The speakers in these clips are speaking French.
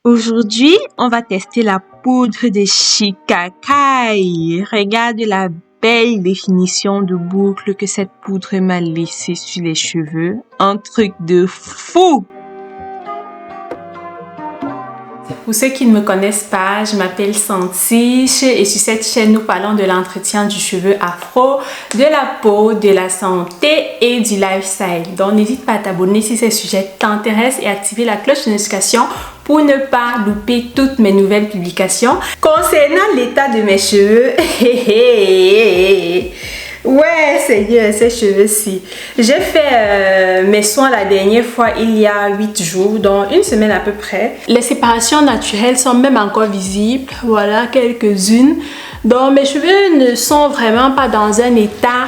Aujourd'hui, on va tester la poudre de Shikakai. Regarde la belle définition de boucle que cette poudre m'a laissée sur les cheveux. Un truc de fou! Pour ceux qui ne me connaissent pas, je m'appelle Santiche et sur cette chaîne, nous parlons de l'entretien du cheveu afro, de la peau, de la santé et du lifestyle. Donc, n'hésite pas à t'abonner si ces sujets t'intéressent et activer la cloche de notification pour ne pas louper toutes mes nouvelles publications. Concernant l'état de mes cheveux, ouais, Seigneur, ces cheveux-ci. J'ai fait mes soins la dernière fois il y a 8 jours, donc une semaine à peu près. Les séparations naturelles sont même encore visibles, voilà, quelques-unes. Donc mes cheveux ne sont vraiment pas dans un état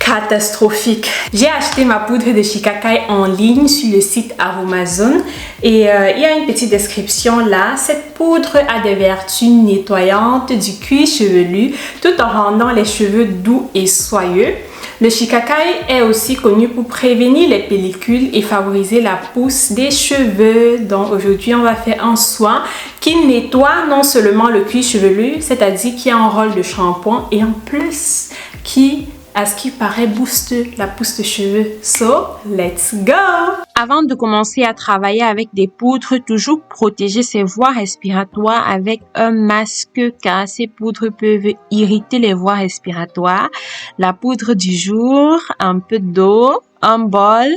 catastrophique. J'ai acheté ma poudre de Shikakai en ligne sur le site Aromazone et il y a une petite description là. Cette poudre a des vertus nettoyantes du cuir chevelu tout en rendant les cheveux doux et soyeux. Le Shikakai est aussi connu pour prévenir les pellicules et favoriser la pousse des cheveux. Donc aujourd'hui, on va faire un soin qui nettoie non seulement le cuir chevelu, c'est-à-dire qui a un rôle de shampoing et en plus qui, à ce qui paraît, booste la pousse de cheveux. So, let's go! Avant de commencer à travailler avec des poudres, toujours protéger ses voies respiratoires avec un masque car ces poudres peuvent irriter les voies respiratoires. La poudre du jour, un peu d'eau, un bol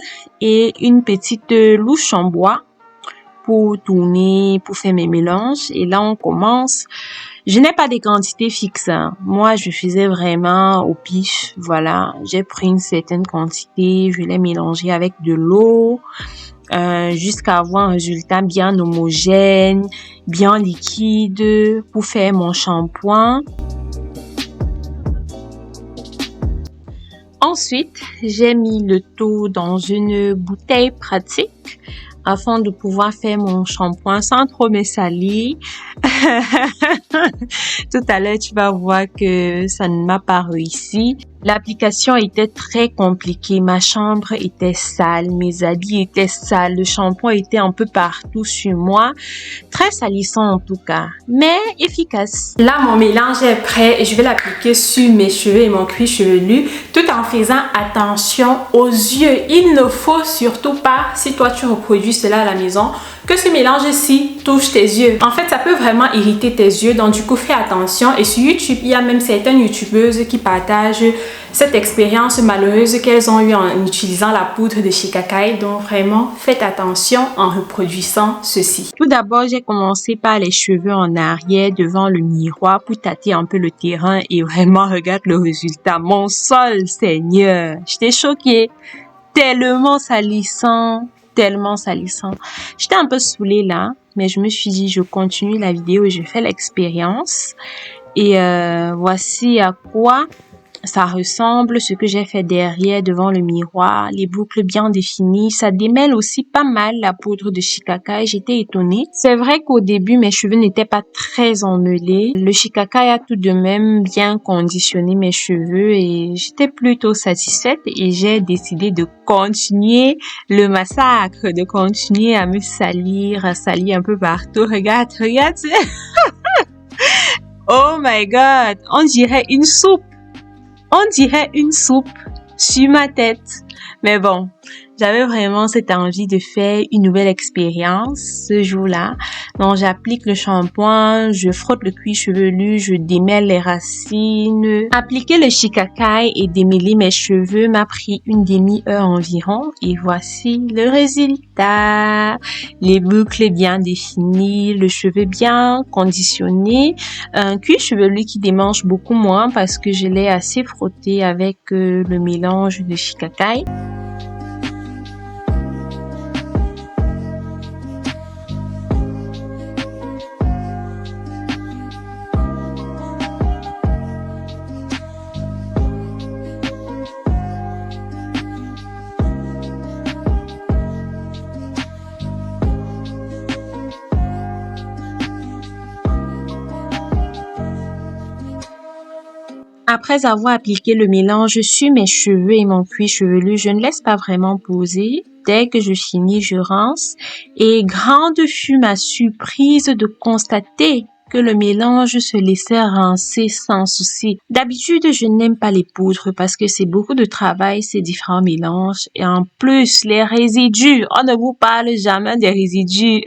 et une petite louche en bois pour tourner, pour faire mes mélanges. Et là, on commence. Je n'ai pas des quantités fixes. Moi, je faisais vraiment au pif. Voilà, j'ai pris une certaine quantité, je l'ai mélangée avec de l'eau jusqu'à avoir un résultat bien homogène, bien liquide pour faire mon shampoing. Ensuite, j'ai mis le tout dans une bouteille pratique afin de pouvoir faire mon shampoing sans trop me salir. Tout à l'heure, tu vas voir que ça ne m'a pas réussi. L'application était très compliquée. Ma chambre était sale, mes habits étaient sales, le shampoing était un peu partout sur moi. Très salissant en tout cas, mais efficace. Là, mon mélange est prêt et je vais l'appliquer sur mes cheveux et mon cuir chevelu tout en faisant attention aux yeux. Il ne faut surtout pas, si toi tu reproduis cela à la maison, que ce mélange-ci touche tes yeux. En fait, ça peut vraiment irriter tes yeux, donc du coup, fais attention. Et sur YouTube, il y a même certaines youtubeuses qui partagent cette expérience malheureuse qu'elles ont eue en utilisant la poudre de Shikakai. Donc vraiment, faites attention en reproduisant ceci. Tout d'abord, j'ai commencé par les cheveux en arrière devant le miroir pour tâter un peu le terrain et vraiment regarde le résultat. Mon sol, Seigneur, j'étais choquée. Tellement salissant, tellement salissant. J'étais un peu saoulée là, mais je me suis dit, je continue la vidéo et je fais l'expérience. Et voici à quoi ça ressemble, ce que j'ai fait derrière devant le miroir, les boucles bien définies. Ça démêle aussi pas mal la poudre de Shikakai. J'étais étonnée. C'est vrai qu'au début, mes cheveux n'étaient pas très emmêlés. Le Shikakai a tout de même bien conditionné mes cheveux et j'étais plutôt satisfaite et j'ai décidé de continuer le massacre, de continuer à me salir, à salir un peu partout. Regarde. Oh my God, on dirait une soupe. On dirait une soupe sur ma tête. Mais bon, j'avais vraiment cette envie de faire une nouvelle expérience ce jour-là. Donc, j'applique le shampoing, je frotte le cuir chevelu, je démêle les racines. Appliquer le Shikakai et démêler mes cheveux m'a pris une demi-heure environ. Et voici le résultat. Les boucles bien définies, le cheveu bien conditionné. Un cuir chevelu qui démange beaucoup moins parce que je l'ai assez frotté avec le mélange de Shikakai. Après avoir appliqué le mélange sur mes cheveux et mon cuir chevelu, je ne laisse pas vraiment poser. dès que je finis, je rince. Et grande fut ma surprise de constater que le mélange se laissait rincer sans souci. D'habitude, je n'aime pas les poudres parce que c'est beaucoup de travail, ces différents mélanges. Et en plus, les résidus. On ne vous parle jamais des résidus.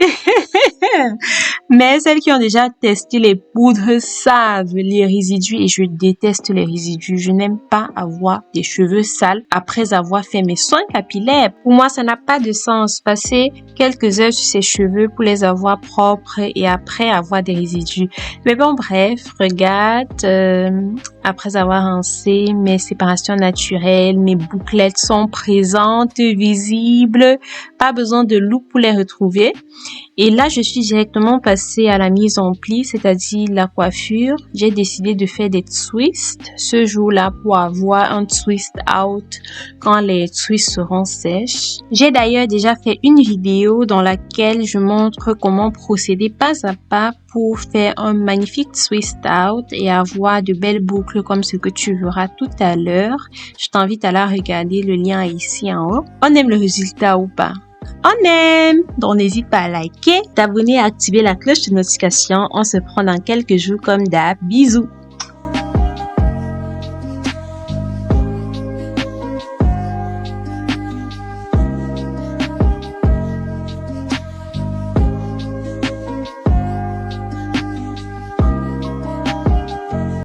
Mais celles qui ont déjà testé les poudres savent les résidus et je déteste les résidus. Je n'aime pas avoir des cheveux sales après avoir fait mes soins capillaires. Pour moi, ça n'a pas de sens. Passer quelques heures sur ses cheveux pour les avoir propres et après avoir des résidus. Mais bon, bref, regarde, après avoir rincé, mes séparations naturelles, mes bouclettes sont présentes, visibles. Pas besoin de loupe pour les retrouver. Et là, je suis directement passée à la mise en pli, c'est-à-dire la coiffure. J'ai décidé de faire des twists ce jour-là pour avoir un twist out quand les twists seront sèches. J'ai d'ailleurs déjà fait une vidéo dans laquelle je montre comment procéder pas à pas pour faire un magnifique twist out et avoir de belles boucles comme ce que tu verras tout à l'heure. Je t'invite à la regarder, le lien est ici en haut. On aime le résultat ou pas? On aime! Donc, n'hésite pas à liker, t'abonner et activer la cloche de notification. On se prend dans quelques jours comme d'hab. Bisous!